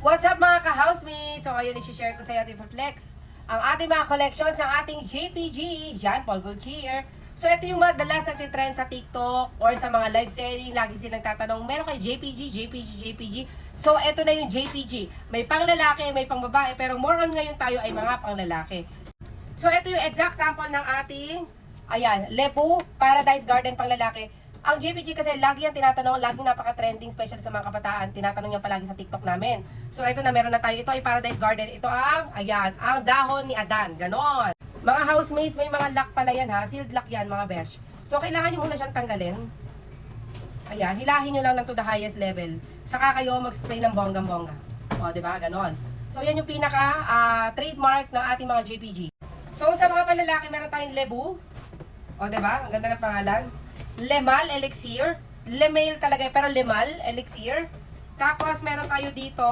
What's up mga ka-housemates? So ngayon i-share ko sa iyo for flex ang ating mga collections ng ating JPG, Jean Paul Gaultier. So ito yung madalas nagtitrend sa TikTok or sa mga live selling. Lagi silang tatanong, meron kayo JPG? So ito na yung JPG. May pang lalaki, may pang babae, pero more on ngayon tayo ay mga pang lalaki. So ito yung exact sample ng ating, ayan, Lebu Paradise Garden pang lalaki. Ang JPG kasi lagi yan tinatanong, laging napaka-trending, especially sa mga kabataan. Tinatanong niya palagi sa TikTok namin. So ito na, meron na tayo. Ito ay Paradise Garden. Ito ang, ayan, ang dahon ni Adan. Ganon. Mga housemates, may mga lock pala yan ha. Sealed lock yan mga besh. So kailangan nyo muna siyang tanggalin. Ayan, hilahin nyo lang ng to the highest level. Saka kayo mag-spray ng bonggang-bongga. O, diba? Ganon. So yan yung pinaka trademark ng ating mga JPG. So sa mga palalaki, meron tayong Lebu. O, diba? Ang ganda ng pangalan. Lemal Elixir. Lemale talaga, pero Lemal Elixir. Tapos, meron tayo dito,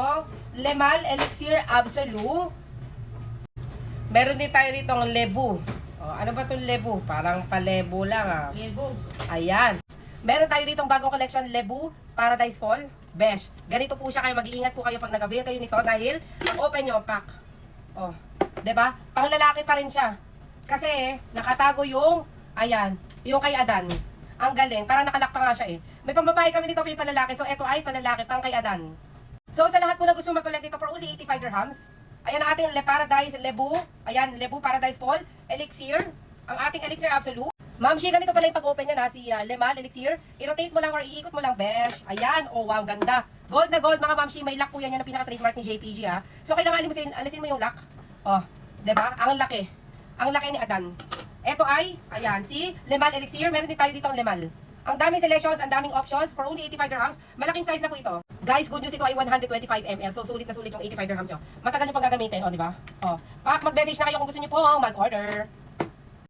Lemal Elixir Absolute. Meron din tayo dito ang Lebu. O, ano ba itong Lebu? Parang palebo lang ah. Lebu. Ayan. Meron tayo ditong bagong collection, Lebu Paradise Fall. Besh. Ganito po siya kayo. Mag-iingat po kayo pag nag-avail kayo nito dahil open nyo, pack. O, diba? Pang lalaki pa rin siya. Kasi, nakatago yung, ayan, yung kay Adan. Ang galing. Parang nakalak pa nga siya eh. May pambabae kami dito, may panlalaki. So, ito ay panlalaki, pang kay Adan. So, sa lahat po na gusto mag-collect dito for only 85 dirhams. Ayan ang ating Paradise Lebu. Ayan, Lebu Paradise Fall. Elixir. Ang ating Elixir Absolute. Ma'am Shi, ganito pala yung pag-open niya na si Lemal Elixir. I-rotate mo lang or iikot mo lang, besh. Ayan. Oh, wow, ganda. Gold na gold, mga Ma'am Shi. May lock po yan. Yan ang pinaka-trademark ni JPG, ha. So, kailangan alisin mo yung lock. Oh, diba? Ang laki. Ang laki ni Adan. Ito ay, ayan, si Lemal Elixir. Meron din tayo dito ang Lemal. Ang daming selections, ang daming options for only 85 dirhams. Malaking size na po ito. Guys, good news, ito ay 125 ml. So, sulit na sulit yung 85 dirhams nyo. Matagal nyo pang gagamitin, o, di ba? O, pak, mag-message na kayo kung gusto nyo po mag-order.